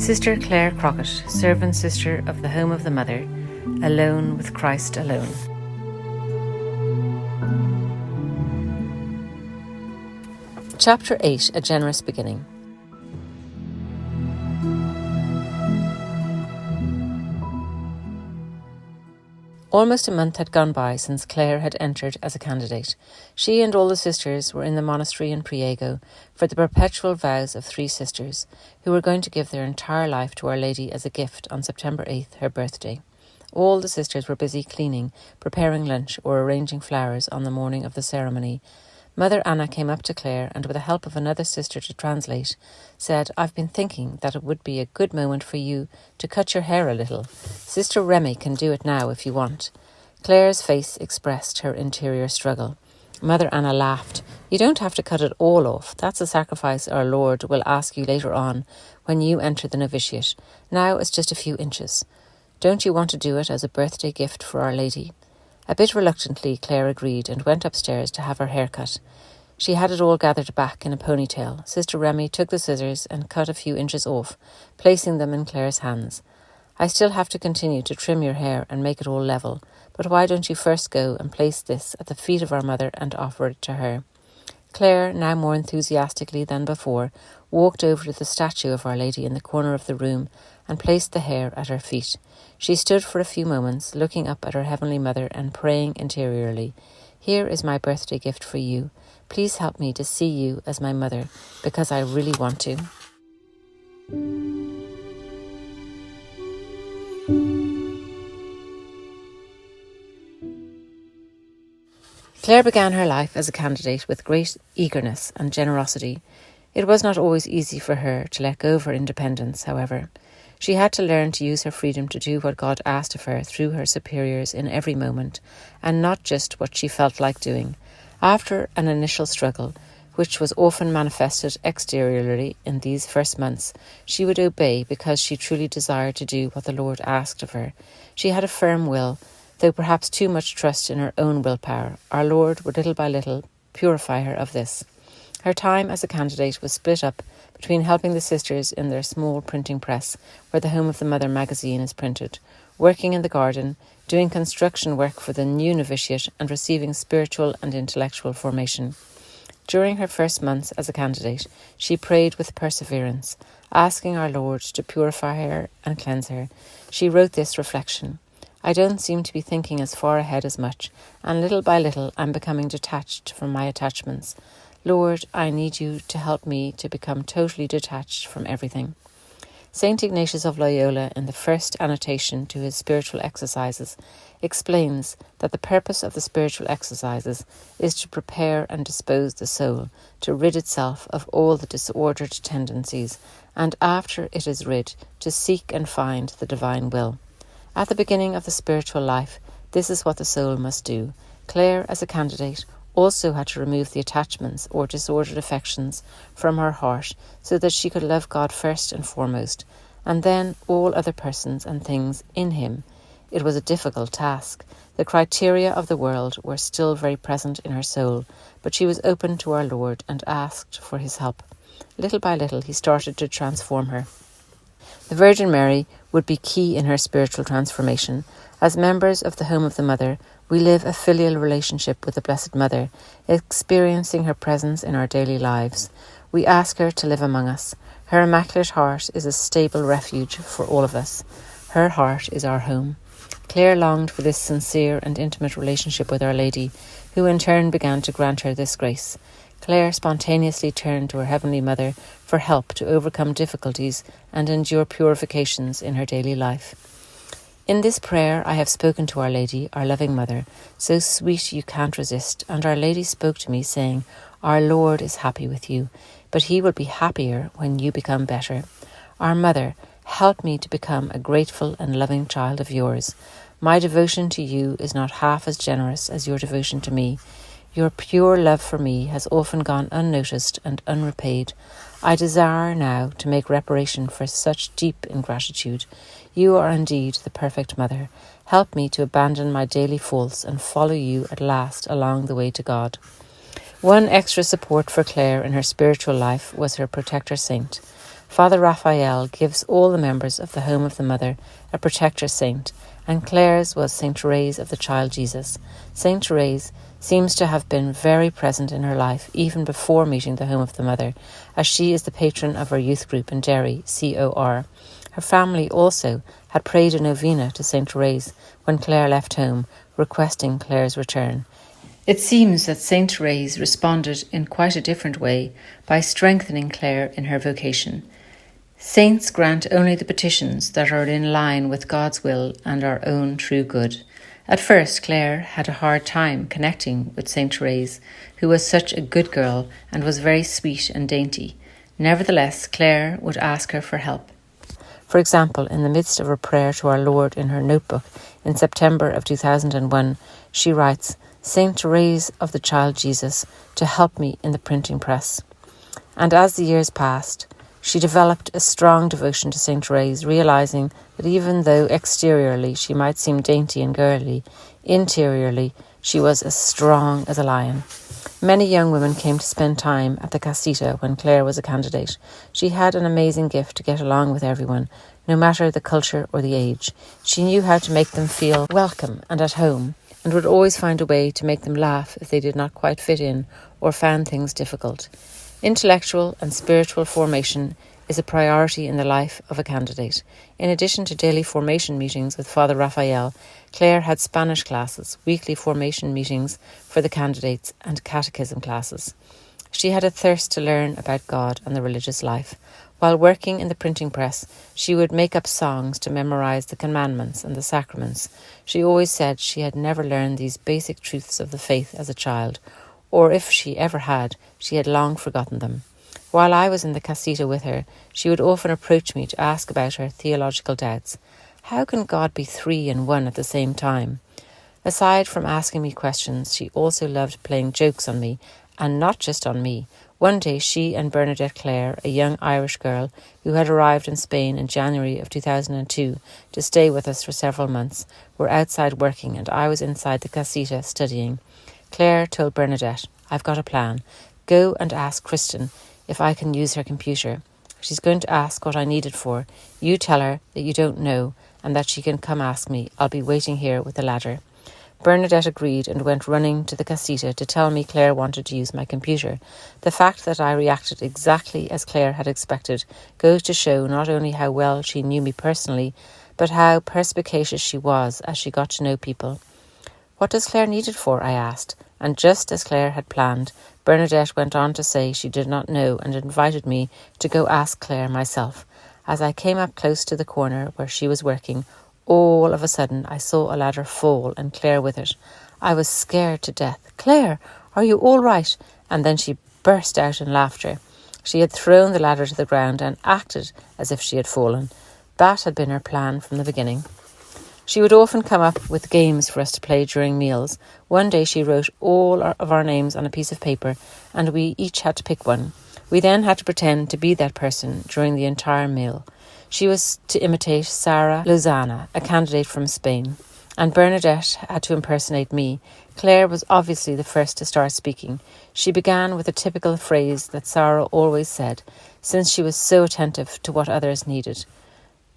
Sister Clare Crockett, servant sister of the Home of the Mother, alone with Christ alone. Chapter 8, A Generous Beginning. Almost a month had gone by since Clare had entered as a candidate. She and all the sisters were in the monastery in Priego for the perpetual vows of 3 sisters, who were going to give their entire life to Our Lady as a gift on September 8th, her birthday. All the sisters were busy cleaning, preparing lunch, or arranging flowers on the morning of the ceremony. Mother Anna came up to Clare and, with the help of another sister to translate, said, "I've been thinking that it would be a good moment for you to cut your hair a little. Sister Remy can do it now if you want." Clare's face expressed her interior struggle. Mother Anna laughed. "You don't have to cut it all off. That's a sacrifice our Lord will ask you later on when you enter the novitiate. Now it's just a few inches. Don't you want to do it as a birthday gift for Our Lady?" A bit reluctantly, Clare agreed and went upstairs to have her hair cut. She had it all gathered back in a ponytail. Sister Remy took the scissors and cut a few inches off, placing them in Clare's hands. "I still have to continue to trim your hair and make it all level, but why don't you first go and place this at the feet of our mother and offer it to her?" Clare, now more enthusiastically than before, walked over to the statue of Our Lady in the corner of the room and placed the hair at her feet. She stood for a few moments, looking up at her Heavenly Mother and praying interiorly, "Here is my birthday gift for you. Please help me to see you as my mother, because I really want to." Clare began her life as a candidate with great eagerness and generosity. It was not always easy for her to let go of her independence, however. She had to learn to use her freedom to do what God asked of her through her superiors in every moment, and not just what she felt like doing. After an initial struggle, which was often manifested exteriorly in these first months, she would obey because she truly desired to do what the Lord asked of her. She had a firm will, though perhaps too much trust in her own willpower. Our Lord would little by little purify her of this. Her time as a candidate was split up between helping the sisters in their small printing press, where the Home of the Mother magazine is printed, working in the garden, doing construction work for the new novitiate, and receiving spiritual and intellectual formation. During her first months as a candidate, she prayed with perseverance, asking our Lord to purify her and cleanse her. She wrote this reflection: "I don't seem to be thinking as far ahead as much, and little by little I'm becoming detached from my attachments. Lord, I need you to help me to become totally detached from everything." St. Ignatius of Loyola, in the first annotation to his spiritual exercises, explains that the purpose of the spiritual exercises is to prepare and dispose the soul, to rid itself of all the disordered tendencies, and after it is rid, to seek and find the divine will. At the beginning of the spiritual life, this is what the soul must do. Clare, as a candidate, also had to remove the attachments or disordered affections from her heart so that she could love God first and foremost, and then all other persons and things in him. It was a difficult task. The criteria of the world were still very present in her soul, but she was open to our Lord and asked for his help. Little by little he started to transform her. The Virgin Mary would be key in her spiritual transformation. As members of the Home of the Mother, we live a filial relationship with the Blessed Mother, experiencing her presence in our daily lives. We ask her to live among us. Her Immaculate Heart is a stable refuge for all of us. Her heart is our home. Clare longed for this sincere and intimate relationship with Our Lady, who in turn began to grant her this grace. Clare spontaneously turned to her Heavenly Mother for help to overcome difficulties and endure purifications in her daily life. "In this prayer I have spoken to Our Lady, our loving Mother, so sweet you can't resist, and Our Lady spoke to me, saying, 'Our Lord is happy with you, but he will be happier when you become better. Our Mother, help me to become a grateful and loving child of yours. My devotion to you is not half as generous as your devotion to me. Your pure love for me has often gone unnoticed and unrepaid. I desire now to make reparation for such deep ingratitude. You are indeed the perfect Mother. Help me to abandon my daily faults and follow you at last along the way to God." One extra support for Clare in her spiritual life was her protector saint. Father Raphael gives all the members of the Home of the Mother a protector saint, and Clare's was Saint Therese of the Child Jesus. Saint Therese seems to have been very present in her life even before meeting the Home of the Mother, as she is the patron of her youth group in Derry, COR. Her family also had prayed a novena to Saint Therese when Clare left home, requesting Clare's return. It seems that Saint Therese responded in quite a different way by strengthening Clare in her vocation. Saints grant only the petitions that are in line with God's will and our own true good. At first, Clare had a hard time connecting with Saint Therese, who was such a good girl and was very sweet and dainty. Nevertheless, Clare would ask her for help. For example, in the midst of her prayer to our Lord in her notebook in September of 2001, she writes, "Saint Therese of the Child Jesus, to help me in the printing press." And as the years passed, she developed a strong devotion to Saint Therese, realising that even though exteriorly she might seem dainty and girly, interiorly she was as strong as a lion. Many young women came to spend time at the casita when Clare was a candidate. She had an amazing gift to get along with everyone, no matter the culture or the age. She knew how to make them feel welcome and at home, and would always find a way to make them laugh if they did not quite fit in or found things difficult. Intellectual and spiritual formation is a priority in the life of a candidate. In addition to daily formation meetings with Father Raphael, Clare had Spanish classes, weekly formation meetings for the candidates, and catechism classes. She had a thirst to learn about God and the religious life. While working in the printing press, she would make up songs to memorize the commandments and the sacraments. She always said she had never learned these basic truths of the faith as a child, or if she ever had, she had long forgotten them. While I was in the casita with her, she would often approach me to ask about her theological doubts. How can God be three in one at the same time? Aside from asking me questions, she also loved playing jokes on me, and not just on me. One day she and Bernadette Clare, a young Irish girl who had arrived in Spain in January of 2002 to stay with us for several months, were outside working and I was inside the casita studying. Clare told Bernadette, "I've got a plan. Go and ask Kristen if I can use her computer. She's going to ask what I need it for. You tell her that you don't know and that she can come ask me. I'll be waiting here with the ladder." Bernadette agreed and went running to the casita to tell me Clare wanted to use my computer. The fact that I reacted exactly as Clare had expected goes to show not only how well she knew me personally, but how perspicacious she was as she got to know people. "What does Clare need it for?" I asked, and just as Clare had planned, Bernadette went on to say she did not know and invited me to go ask Clare myself. As I came up close to the corner where she was working, all of a sudden I saw a ladder fall and Clare with it. I was scared to death. "Clare, are you all right?" And then she burst out in laughter. She had thrown the ladder to the ground and acted as if she had fallen. That had been her plan from the beginning. She would often come up with games for us to play during meals. One day she wrote all of our names on a piece of paper and we each had to pick one. We then had to pretend to be that person during the entire meal. She was to imitate Sarah Lozana, a candidate from Spain, and Bernadette had to impersonate me. Clare was obviously the first to start speaking. She began with a typical phrase that Sarah always said, since she was so attentive to what others needed.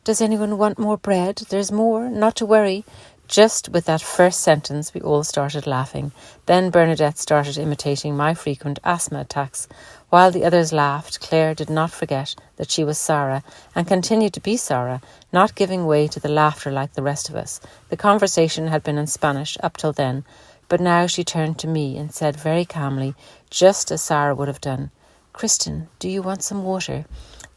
"Does anyone want more bread? There's more, not to worry." Just with that first sentence, we all started laughing. Then Bernadette started imitating my frequent asthma attacks. While the others laughed, Clare did not forget that she was Sarah and continued to be Sarah, not giving way to the laughter like the rest of us. The conversation had been in Spanish up till then, but now she turned to me and said very calmly, just as Sarah would have done, "Kristen, do you want some water?"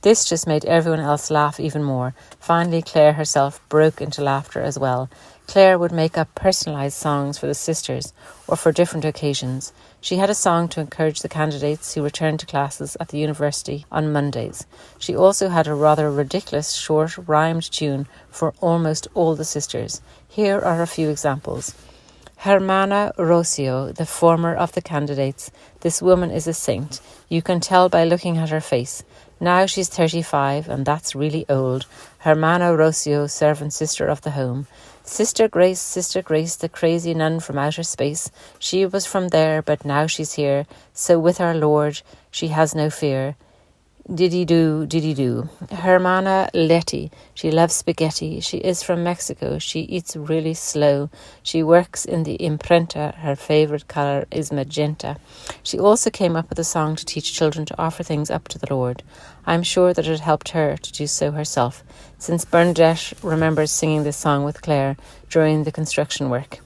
This just made everyone else laugh even more. Finally, Clare herself broke into laughter as well. Clare would make up personalised songs for the sisters or for different occasions. She had a song to encourage the candidates who returned to classes at the university on Mondays. She also had a rather ridiculous short rhymed tune for almost all the sisters. Here are a few examples. Hermana Rocio, the former of the candidates. This woman is a saint. You can tell by looking at her face. Now she's 35 and that's really old. Hermana Rocio, servant sister of the home. Sister Grace, the crazy nun from outer space. She was from there, but now she's here. So with our Lord, she has no fear. Diddy-do. Hermana Letty. She loves spaghetti. She is from Mexico. She eats really slow. She works in the imprenta. Her favourite colour is magenta. She also came up with a song to teach children to offer things up to the Lord. I'm sure that it helped her to do so herself, since Bernadette remembers singing this song with Clare during the construction work.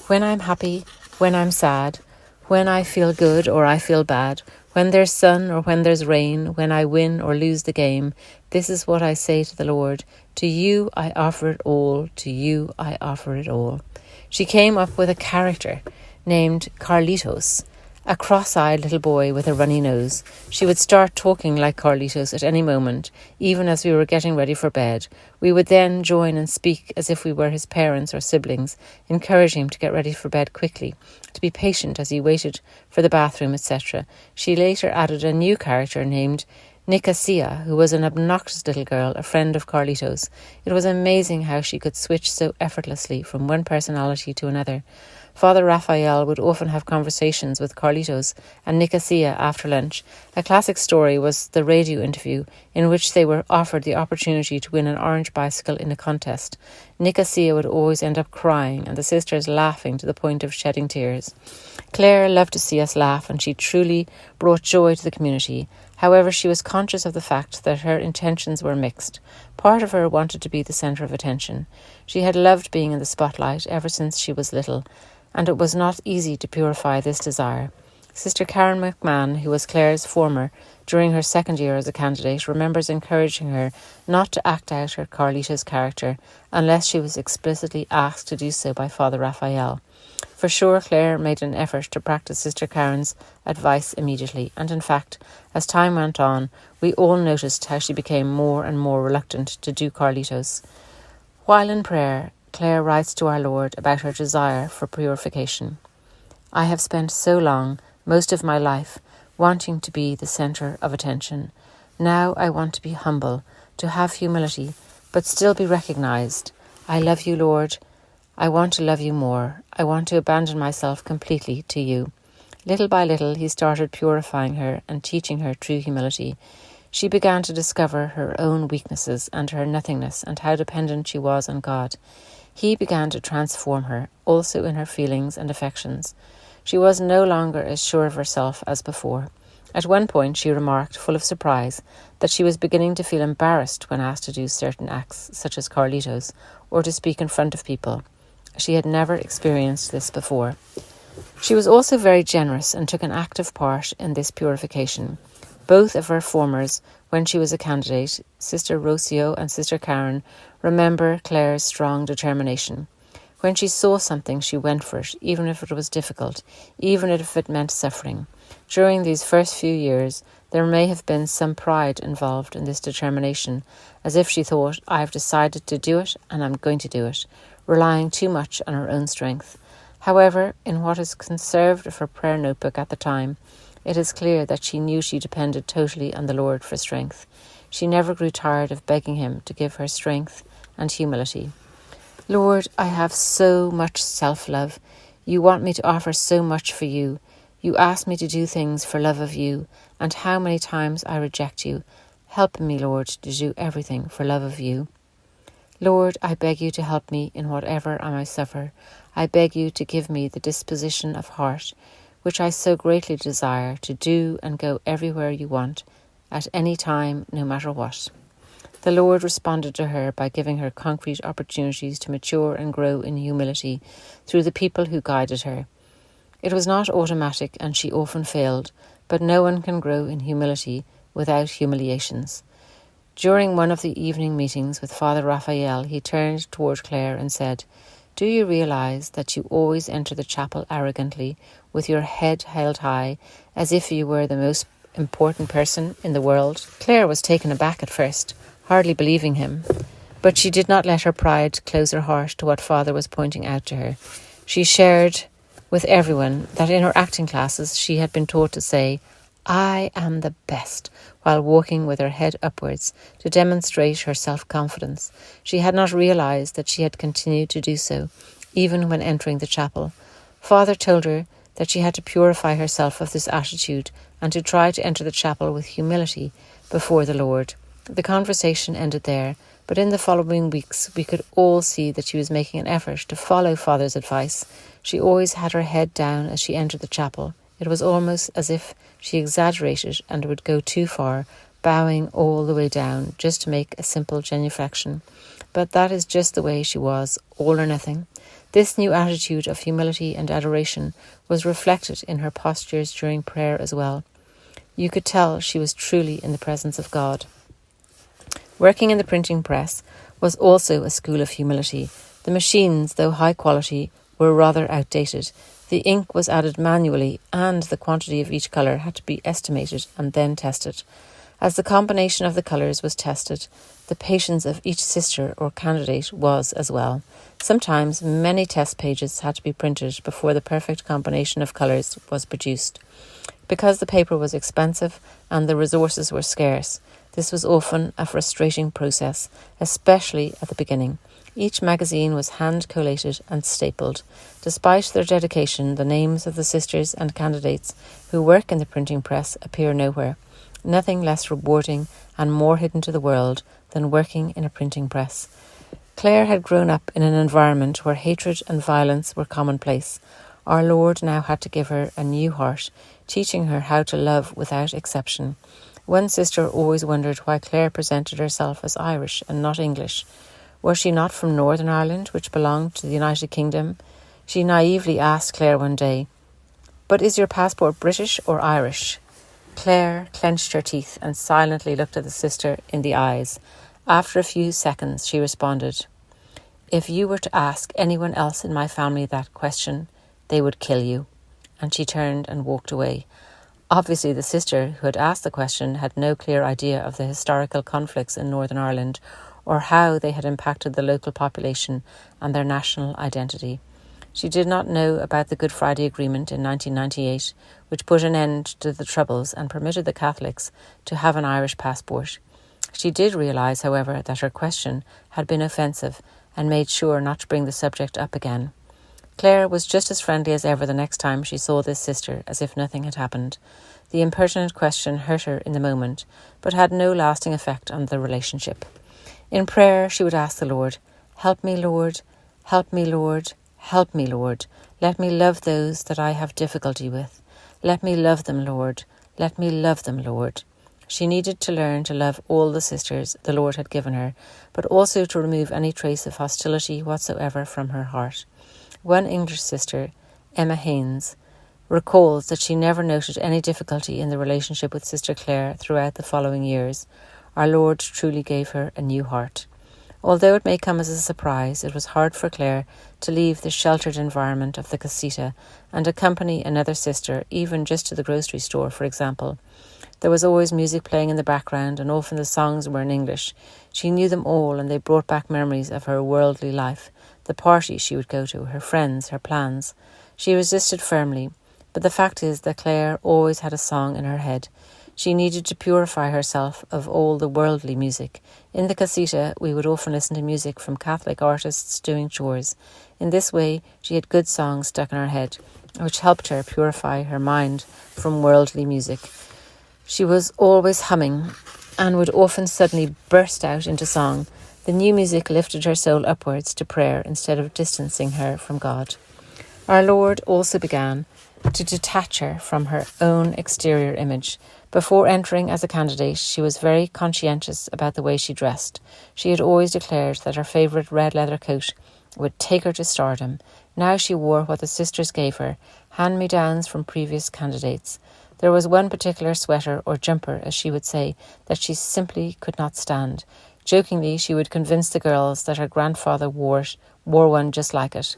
When I'm happy, when I'm sad, when I feel good or I feel bad, when there's sun or when there's rain, when I win or lose the game, this is what I say to the Lord. To you I offer it all, to you I offer it all. She came up with a character named Carlitos, a cross-eyed little boy with a runny nose. She would start talking like Carlitos at any moment, even as we were getting ready for bed. We would then join and speak as if we were his parents or siblings, encouraging him to get ready for bed quickly, to be patient as he waited for the bathroom, etc. She later added a new character named Nicosia, who was an obnoxious little girl, a friend of Carlitos. It was amazing how she could switch so effortlessly from one personality to another. Father Raphael would often have conversations with Carlitos and Nicosia after lunch. A classic story was the radio interview in which they were offered the opportunity to win an orange bicycle in a contest. Nicosia would always end up crying and the sisters laughing to the point of shedding tears. Clare loved to see us laugh, and she truly brought joy to the community. However, she was conscious of the fact that her intentions were mixed. Part of her wanted to be the centre of attention. She had loved being in the spotlight ever since she was little, and it was not easy to purify this desire. Sister Karen McMahon, who was Clare's former during her second year as a candidate, remembers encouraging her not to act out her Carlita's character unless she was explicitly asked to do so by Father Raphael. For sure, Clare made an effort to practice Sister Karen's advice immediately, and in fact, as time went on, we all noticed how she became more and more reluctant to do Carlitos. While in prayer, Clare writes to our Lord about her desire for purification. I have spent so long, most of my life, wanting to be the centre of attention. Now I want to be humble, to have humility, but still be recognised. I love you, Lord. I want to love you more. I want to abandon myself completely to you. Little by little, he started purifying her and teaching her true humility. She began to discover her own weaknesses and her nothingness and how dependent she was on God. He began to transform her, also in her feelings and affections. She was no longer as sure of herself as before. At one point, she remarked, full of surprise, that she was beginning to feel embarrassed when asked to do certain acts, such as Carlitos, or to speak in front of people. She had never experienced this before. She was also very generous and took an active part in this purification. Both of her formers, when she was a candidate, Sister Rocio and Sister Karen, remember Clare's strong determination. When she saw something, she went for it, even if it was difficult, even if it meant suffering. During these first few years, there may have been some pride involved in this determination, as if she thought, I've decided to do it and I'm going to do it, relying too much on her own strength. However, in what is conserved of her prayer notebook at the time, it is clear that she knew she depended totally on the Lord for strength. She never grew tired of begging him to give her strength and humility. Lord, I have so much self-love. You want me to offer so much for you. You ask me to do things for love of you, and how many times I reject you. Help me, Lord, to do everything for love of you. Lord, I beg you to help me in whatever I may suffer. I beg you to give me the disposition of heart, which I so greatly desire, to do and go everywhere you want, at any time, no matter what. The Lord responded to her by giving her concrete opportunities to mature and grow in humility through the people who guided her. It was not automatic, and she often failed, but no one can grow in humility without humiliations. During one of the evening meetings with Father Raphael, he turned toward Clare and said, Do you realise that you always enter the chapel arrogantly, with your head held high, as if you were the most important person in the world? Clare was taken aback at first, hardly believing him, but she did not let her pride close her heart to what Father was pointing out to her. She shared with everyone that in her acting classes she had been taught to say, I am the best, while walking with her head upwards to demonstrate her self-confidence. She had not realised that she had continued to do so, even when entering the chapel. Father told her that she had to purify herself of this attitude and to try to enter the chapel with humility before the Lord. The conversation ended there, but in the following weeks we could all see that she was making an effort to follow Father's advice. She always had her head down as she entered the chapel. It was almost as if she exaggerated and would go too far, bowing all the way down just to make a simple genuflection. But that is just the way she was, all or nothing. This new attitude of humility and adoration was reflected in her postures during prayer as well. You could tell she was truly in the presence of God. Working in the printing press was also a school of humility. The machines, though high quality, were rather outdated. The ink was added manually, and the quantity of each colour had to be estimated and then tested. As the combination of the colours was tested, the patience of each sister or candidate was as well. Sometimes many test pages had to be printed before the perfect combination of colours was produced. Because the paper was expensive and the resources were scarce, this was often a frustrating process, especially at the beginning. Each magazine was hand-collated and stapled. Despite their dedication, the names of the sisters and candidates who work in the printing press appear nowhere. Nothing less rewarding and more hidden to the world than working in a printing press. Clare had grown up in an environment where hatred and violence were commonplace. Our Lord now had to give her a new heart, teaching her how to love without exception. One sister always wondered why Clare presented herself as Irish and not English. Was she not from Northern Ireland, which belonged to the United Kingdom? She naively asked Clare one day, "But is your passport British or Irish?" Clare clenched her teeth and silently looked at the sister in the eyes. After a few seconds, she responded, "If you were to ask anyone else in my family that question, they would kill you." And she turned and walked away. Obviously, the sister who had asked the question had no clear idea of the historical conflicts in Northern Ireland or how they had impacted the local population and their national identity. She did not know about the Good Friday Agreement in 1998, which put an end to the Troubles and permitted the Catholics to have an Irish passport. She did realise, however, that her question had been offensive and made sure not to bring the subject up again. Clare was just as friendly as ever the next time she saw this sister, as if nothing had happened. The impertinent question hurt her in the moment, but had no lasting effect on the relationship. In prayer, she would ask the Lord, "Help me, Lord, help me, Lord, help me, Lord. Let me love those that I have difficulty with. Let me love them, Lord. Let me love them, Lord." She needed to learn to love all the sisters the Lord had given her, but also to remove any trace of hostility whatsoever from her heart. One English sister, Emma Haynes, recalls that she never noted any difficulty in the relationship with Sister Clare throughout the following years. Our Lord truly gave her a new heart. Although it may come as a surprise, it was hard for Clare to leave the sheltered environment of the casita and accompany another sister, even just to the grocery store, for example. There was always music playing in the background, and often the songs were in English. She knew them all, and they brought back memories of her worldly life, the parties she would go to, her friends, her plans. She resisted firmly, but the fact is that Clare always had a song in her head. She needed to purify herself of all the worldly music. In the casita, we would often listen to music from Catholic artists doing chores. In this way, she had good songs stuck in her head, which helped her purify her mind from worldly music. She was always humming and would often suddenly burst out into song. The new music lifted her soul upwards to prayer instead of distancing her from God. Our Lord also began to detach her from her own exterior image. Before entering as a candidate, she was very conscientious about the way she dressed. She had always declared that her favourite red leather coat would take her to stardom. Now she wore what the sisters gave her, hand-me-downs from previous candidates. There was one particular sweater or jumper, as she would say, that she simply could not stand. Jokingly, she would convince the girls that her grandfather wore one just like it.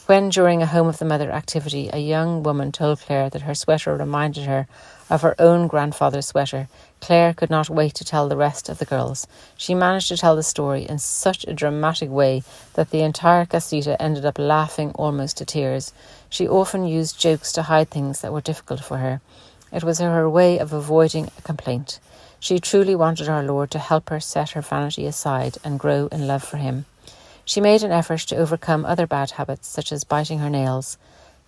When, during a Home of the Mother activity, a young woman told Clare that her sweater reminded her of her own grandfather's sweater, Clare could not wait to tell the rest of the girls. She managed to tell the story in such a dramatic way that the entire casita ended up laughing almost to tears. She often used jokes to hide things that were difficult for her. It was her way of avoiding a complaint. She truly wanted our Lord to help her set her vanity aside and grow in love for him. She made an effort to overcome other bad habits, such as biting her nails.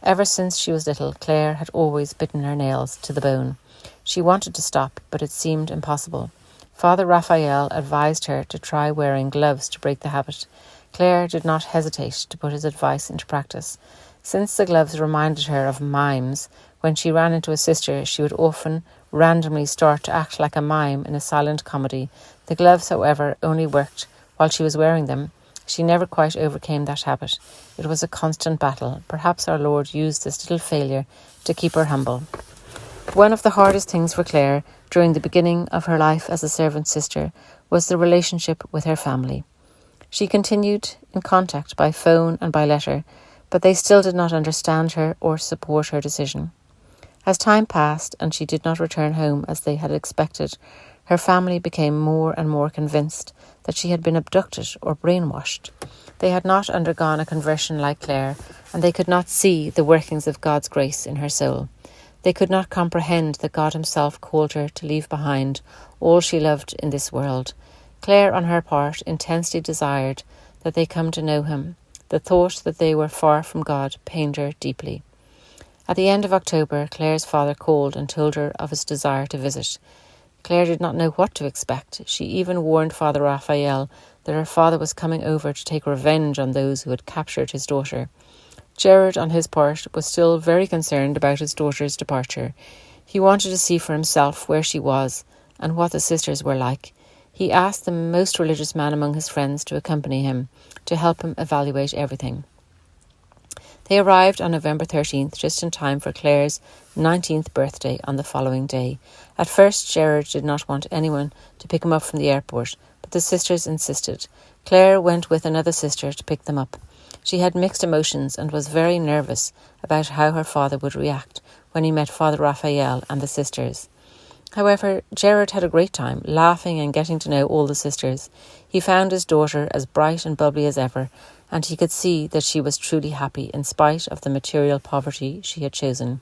Ever since she was little, Clare had always bitten her nails to the bone. She wanted to stop, but it seemed impossible. Father Raphael advised her to try wearing gloves to break the habit. Clare did not hesitate to put his advice into practice. Since the gloves reminded her of mimes, when she ran into a sister, she would often randomly start to act like a mime in a silent comedy. The gloves, however, only worked while she was wearing them. She never quite overcame that habit. It was a constant battle. Perhaps our Lord used this little failure to keep her humble. One of the hardest things for Clare during the beginning of her life as a servant sister was the relationship with her family. She continued in contact by phone and by letter, but they still did not understand her or support her decision. As time passed and she did not return home as they had expected, her family became more and more convinced that she had been abducted or brainwashed. They had not undergone a conversion like Clare, and they could not see the workings of God's grace in her soul. They could not comprehend that God himself called her to leave behind all she loved in this world. Clare, on her part, intensely desired that they come to know him. The thought that they were far from God pained her deeply. At the end of October, Clare's father called and told her of his desire to visit. Clare did not know what to expect. She even warned Father Raphael that her father was coming over to take revenge on those who had captured his daughter. Gerard, on his part, was still very concerned about his daughter's departure. He wanted to see for himself where she was and what the sisters were like. He asked the most religious man among his friends to accompany him, to help him evaluate everything. They arrived on November 13th, just in time for Clare's 19th birthday on the following day. At first, Gerard did not want anyone to pick him up from the airport, but the sisters insisted. Clare went with another sister to pick them up. She had mixed emotions and was very nervous about how her father would react when he met Father Raphael and the sisters. However, Gerard had a great time, laughing and getting to know all the sisters. He found his daughter as bright and bubbly as ever, and he could see that she was truly happy in spite of the material poverty she had chosen.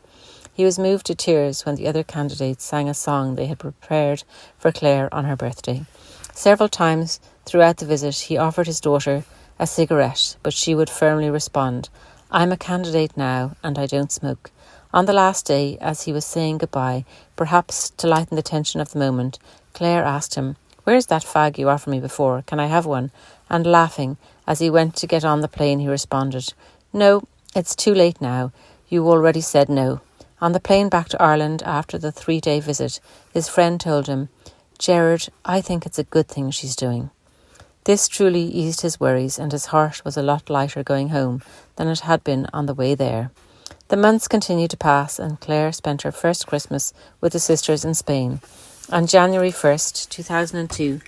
He was moved to tears when the other candidates sang a song they had prepared for Clare on her birthday. Several times throughout the visit he offered his daughter a cigarette, but she would firmly respond, "I'm a candidate now and I don't smoke." On the last day, as he was saying goodbye, perhaps to lighten the tension of the moment, Clare asked him, "Where's that fag you offered me before? Can I have one?" And laughing, as he went to get on the plane, he responded, "No, it's too late now. You already said no." On the plane back to Ireland after the 3-day visit, his friend told him, "Gerard, I think it's a good thing she's doing." This truly eased his worries, and his heart was a lot lighter going home than it had been on the way there. The months continued to pass, and Clare spent her first Christmas with the sisters in Spain. On January 1st, 2002,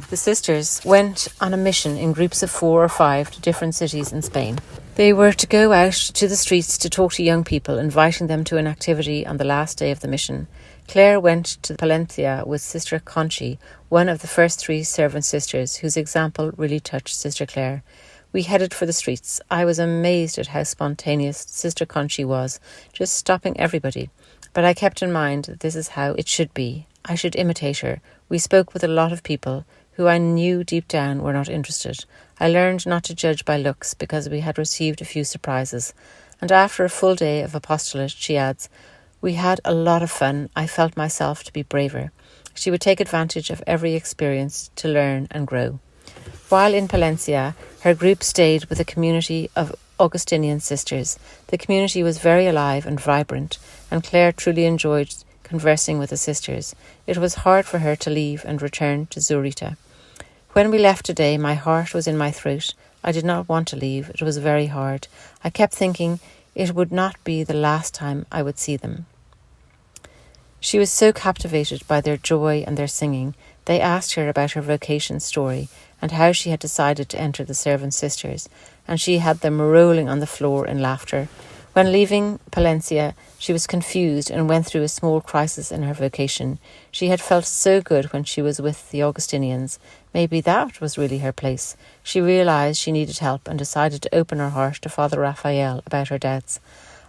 the sisters went on a mission in groups of 4 or 5 to different cities in Spain. They were to go out to the streets to talk to young people, inviting them to an activity on the last day of the mission. Clare went to Palencia with Sister Conchi, one of the first 3 servant sisters, whose example really touched Sister Clare. We headed for the streets. I was amazed at how spontaneous Sister Conchi was, just stopping everybody. But I kept in mind that this is how it should be. I should imitate her. We spoke with a lot of people who I knew deep down were not interested. I learned not to judge by looks because we had received a few surprises. And after a full day of apostolate, she adds, "We had a lot of fun. I felt myself to be braver." She would take advantage of every experience to learn and grow. While in Palencia, her group stayed with a community of Augustinian sisters. The community was very alive and vibrant, and Clare truly enjoyed conversing with the sisters. It was hard for her to leave and return to Zurita. When we left today, my heart was in my throat. I did not want to leave. It was very hard. I kept thinking it would not be the last time I would see them. She was so captivated by their joy and their singing. They asked her about her vocation story and how she had decided to enter the servant sisters, and she had them rolling on the floor in laughter. When leaving Palencia, she was confused and went through a small crisis in her vocation. She had felt so good when she was with the Augustinians. Maybe that was really her place. She realised she needed help and decided to open her heart to Father Raphael about her doubts.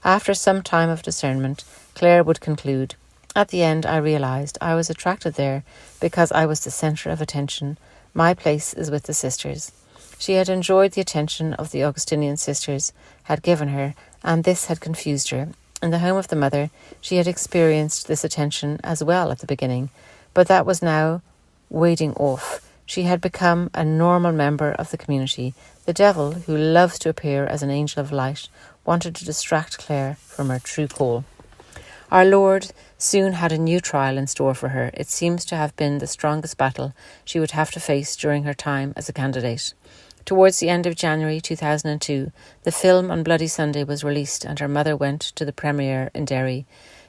After some time of discernment, Clare would conclude, "At the end, I realised I was attracted there because I was the centre of attention. My place is with the sisters." She had enjoyed the attention of the Augustinian sisters had given her, and this had confused her. In the home of the mother, she had experienced this attention as well at the beginning, but that was now wading off. She had become a normal member of the community. The devil, who loves to appear as an angel of light, wanted to distract Clare from her true call. Our Lord soon had a new trial in store for her. It seems to have been the strongest battle she would have to face during her time as a candidate. Towards the end of January 2002, the film on Bloody Sunday was released and her mother went to the premiere in Derry.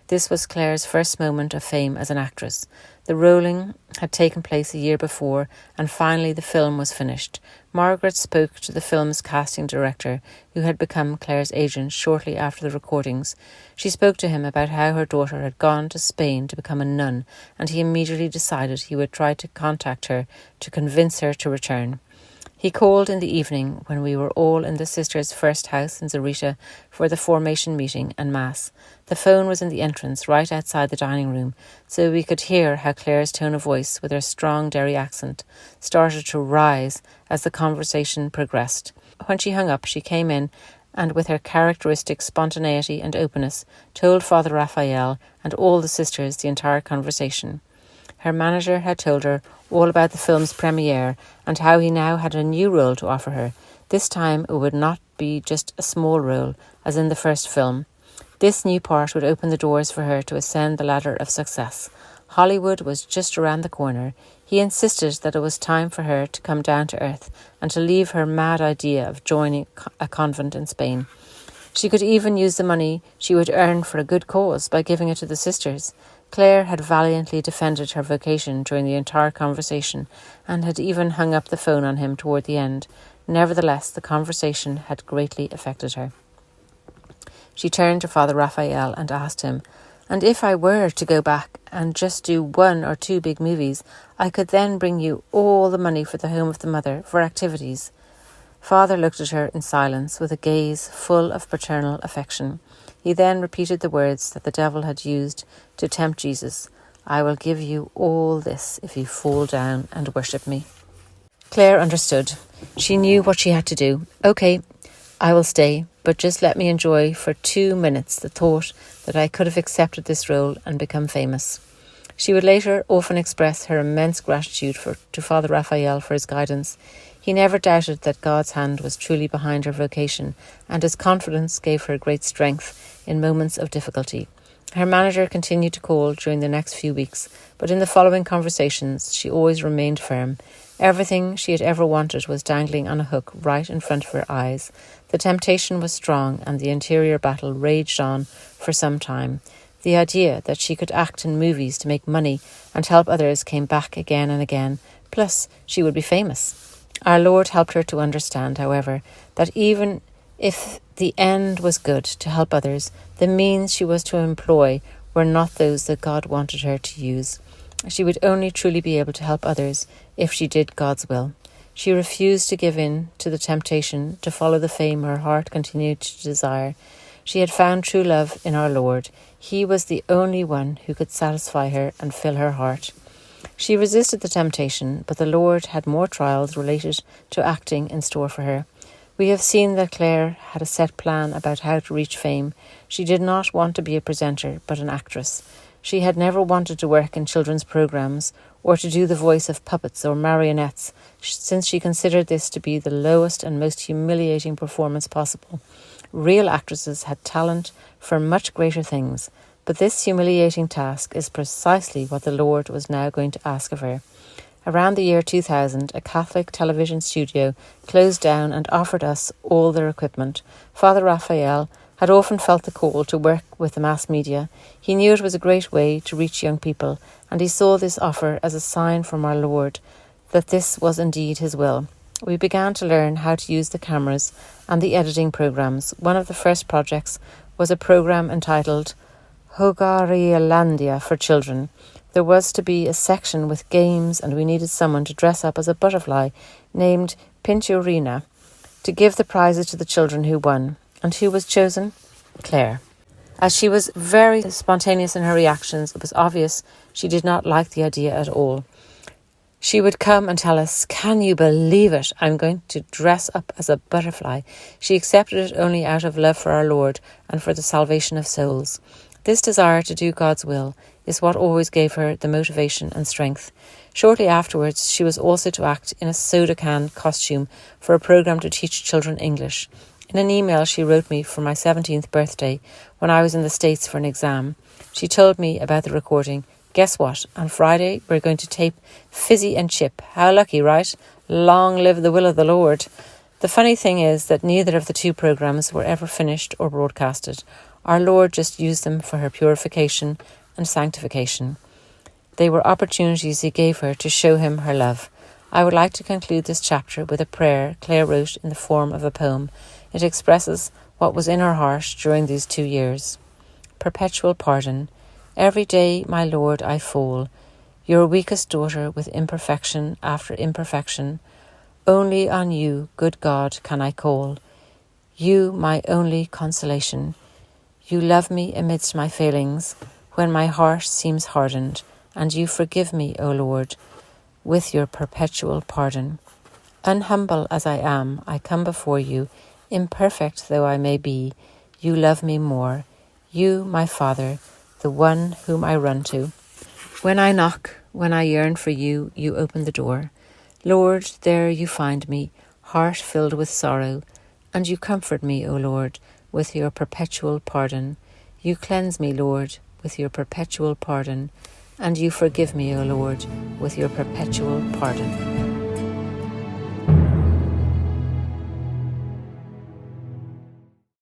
This was Clare's first moment of fame as an actress. The rolling had taken place a year before, and finally the film was finished. Margaret spoke to the film's casting director, who had become Clare's agent shortly after the recordings. She spoke to him about how her daughter had gone to Spain to become a nun, and he immediately decided he would try to contact her to convince her to return. He called in the evening when we were all in the sisters' first house in Zarita for the formation meeting and mass. The phone was in the entrance, right outside the dining room, so we could hear how Clare's tone of voice, with her strong Derry accent, started to rise as the conversation progressed. When she hung up, she came in and, with her characteristic spontaneity and openness, told Father Raphael and all the sisters the entire conversation. Her manager had told her all about the film's premiere and how he now had a new role to offer her. This time it would not be just a small role, as in the first film. This new part would open the doors for her to ascend the ladder of success. Hollywood was just around the corner. He insisted that it was time for her to come down to earth and to leave her mad idea of joining a convent in Spain. She could even use the money she would earn for a good cause by giving it to the sisters. Clare had valiantly defended her vocation during the entire conversation and had even hung up the phone on him toward the end. Nevertheless, the conversation had greatly affected her. She turned to Father Raphael and asked him, "And if I were to go back and just do 1 or 2 big movies, I could then bring you all the money for the Home of the Mother, for activities." Father looked at her in silence with a gaze full of paternal affection. He then repeated the words that the devil had used to tempt Jesus: "I will give you all this if you fall down and worship me." Clare understood. She knew what she had to do. "Okay, I will stay, but just let me enjoy for 2 minutes the thought that I could have accepted this role and become famous." She would later often express her immense gratitude to Father Raphael for his guidance. He never doubted that God's hand was truly behind her vocation, and his confidence gave her great strength in moments of difficulty. Her manager continued to call during the next few weeks, but in the following conversations she always remained firm. Everything she had ever wanted was dangling on a hook right in front of her eyes. The temptation was strong, and the interior battle raged on for some time. The idea that she could act in movies to make money and help others came back again and again. Plus, she would be famous. Our Lord helped her to understand, however, that even if the end was good, to help others, the means she was to employ were not those that God wanted her to use. She would only truly be able to help others if she did God's will. She refused to give in to the temptation to follow the fame her heart continued to desire. She had found true love in our Lord. He was the only one who could satisfy her and fill her heart. She resisted the temptation, but the Lord had more trials related to acting in store for her. We have seen that Clare had a set plan about how to reach fame. She did not want to be a presenter, but an actress. She had never wanted to work in children's programmes or to do the voice of puppets or marionettes, since she considered this to be the lowest and most humiliating performance possible. Real actresses had talent for much greater things, but this humiliating task is precisely what the Lord was now going to ask of her. Around the year 2000, a Catholic television studio closed down and offered us all their equipment. Father Raphael had often felt the call to work with the mass media. He knew it was a great way to reach young people, and he saw this offer as a sign from our Lord that this was indeed his will. We began to learn how to use the cameras and the editing programs. One of the first projects was a program entitled Hogarialandia for children. There was to be a section with games, and we needed someone to dress up as a butterfly named Pinturina to give the prizes to the children who won. And who was chosen? Clare. As she was very spontaneous in her reactions, it was obvious she did not like the idea at all. She would come and tell us, "Can you believe it? I'm going to dress up as a butterfly." She accepted it only out of love for our Lord and for the salvation of souls. This desire to do God's will is what always gave her the motivation and strength. Shortly afterwards, she was also to act in a soda can costume for a programme to teach children English. In an email she wrote me for my 17th birthday, when I was in the States for an exam, she told me about the recording. Guess what? On Friday, we're going to tape Fizzy and Chip. How lucky, right? Long live the will of the Lord. The funny thing is that neither of the two programmes were ever finished or broadcasted. Our Lord just used them for her purification and sanctification. They were opportunities he gave her to show him her love. I would like to conclude this chapter with a prayer Clare wrote in the form of a poem. It expresses what was in her heart during these 2 years. Perpetual pardon. Every day, my Lord, I fall, your weakest daughter with imperfection after imperfection. Only on you, good God, can I call. You, my only consolation. You love me amidst my failings, when my heart seems hardened, and you forgive me, O Lord, with your perpetual pardon. Unhumble as I am, I come before you, imperfect though I may be. You love me more. You, my Father, the one whom I run to. When I knock, when I yearn for you, you open the door. Lord, there you find me, heart filled with sorrow, and you comfort me, O Lord, with your perpetual pardon. You cleanse me, Lord, with your perpetual pardon, and you forgive me, O Lord, with your perpetual pardon.